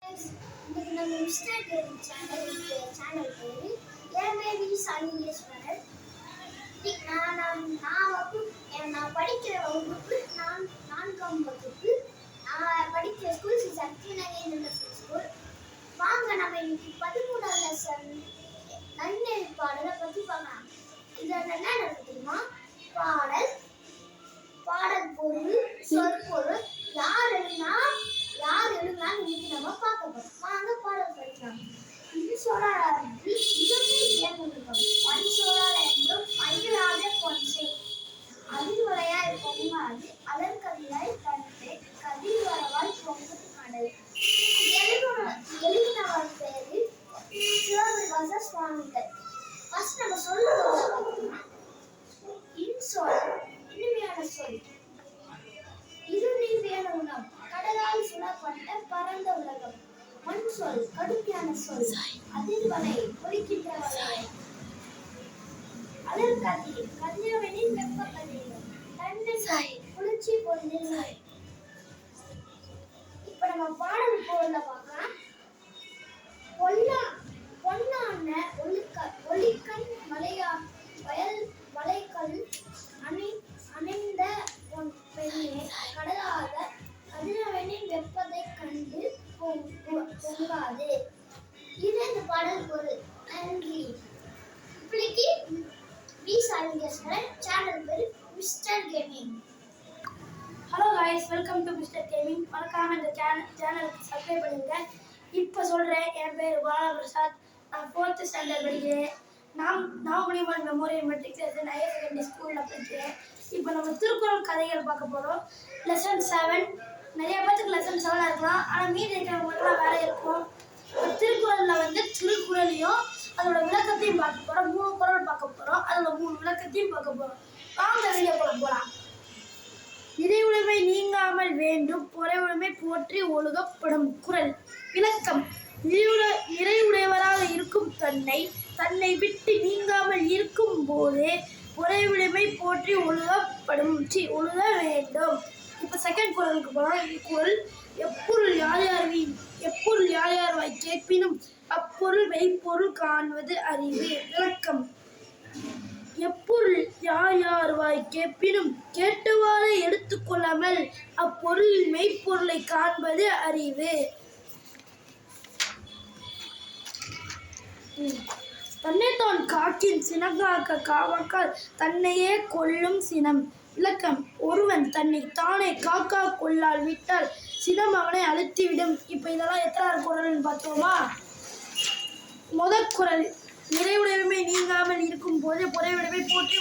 இன்னைக்கு நம்ம Instagram channel பேரு என் பேபி சாலிங்கேஸ்வரர். நான் படிக்கிற வகுப்பு நான்காம் வகுப்பு. நான் படிக்கிற ஸ்கூல் சக்தி நகேந்திர ஸ்கூல். வாங்க நம்ம இன்னைக்கு 13வது லெசன் நன்னெறி பாடலை பற்றி பார்க்கலாம். இதில் என்ன நடக்குது தெரியுமா? பாடல் பொருள் சொற்பொருள் யார் எழுதினாலும் இன்னைக்கு நம்ம பார்க்க போறோம். வாங்க பாடல் படிக்கலாம். இது சொல்லாத இதுவே இயங்குகிறோம் பண் சொல்லாத என்றும் மயிலாத பொன்சை அதிர்வலையாய் பொங்காது அலர்கதிராய் தன்னை கதிர் வரவாய் பொங்கும் கடல். எழுதினவர் பேரு சிவபிரகாச சுவாமிகள். ஃபர்ஸ்ட் நம்ம சொல்லுவோம். இன்சொல் இனிமையான சொல், இருநீர்மையான உணவு, கடலால் சுடப்பட்ட பரந்த உலகம். மண் சொல் கடுமையான சொல், அதிர்வலை ஒலிக்கின்ற வலை. அலர்கதிர் கதிரவனின் வெப்ப கதிர், தன்னை குளிர்ச்சி பொருளில். இப்ப நம்ம பாடல் பொருளை பார்க்கலாம். பொன்னான ஒளிக்கண் வளைக்கல் அணிந்த பெண்ணே, கடலாத கதிரவனின் வெப்பத்தை கண்டு பொங்காது. இது இந்த பாடல் பொருள். நன்றி. இப்படிக்கு வி சாலிங்கேஸ்வரன். சேனல் பேரு mister gaming. Hello guys, welcome to mister gaming. மறக்காம இந்த சேனலுக்கு சப்ஸ்கிரைப் பண்ணுங்க. இப்போ சொல்கிறேன், என் பேர் பாலபிரசாத். நான் 4th ஸ்டாண்டர்ட் படிக்கிறேன். நாகமணியம்மன் மெமோரியல் மெட்ரிகுலேஷன் ஹையர் செகண்டரி ஸ்கூலில் படிக்கிறேன். இப்போ நம்ம திருக்குறள் கதைகள் பார்க்க போகிறோம். லெசன் 7. நிறைய பேருக்கு லெசன் 7 இருக்கலாம், ஆனால் மீதி இருக்கிறவங்களுக்குலாம் வேலை இருக்கும். திருக்குறளில் வந்து திருக்குறளையும் அதோட விளக்கத்தையும் பார்க்க போகிறோம். 3 குறள் பார்க்க போகிறோம். அதோட 3 விளக்கத்தையும் பார்க்க போகிறோம். வாங்க வீடியோ போகலாம். இறையுடைமை நீங்காமல் வேண்டும், பொறையுடைமை போற்றி ஒழுகப்படும். குறள் விளக்கம். இறையுடையவராக இருக்கும் தன்னை விட்டு நீங்காமல் இருக்கும் போதே பொறையுடைமை போற்றி ஒழுக வேண்டும். இப்போ செகண்ட் குறளுக்கு போகலாம். குறள் எப்பொருள் யார் யார் கேட்பினும் அப்பொருள் மெய்ப்பொருள் காண்பது அறிவு. விளக்கம். எப்பொருள் யார் கேட்பினும் கேட்டவாறு எடுத்துக்கொள்ளாமல் அப்பொருள் மெய்ப்பொருளை காண்பது அறிவு. தன்னைத்தான் காக்கின் சினங்காக்க காவாக்கால் தன்னையே கொல்லும் சினம். விளக்கம். ஒருவன் தன்னை தானே காக்கா கொள்ளால் விட்டால் சினம் அவனை அழுத்திவிடும். இப்போ இதெல்லாம் எத்தனாவது குறள்னு பார்த்தோமா? முதற் குறள். இறையுடைமை நீங்காமல் இருக்கும் போது பொறையுடைமை போற்றி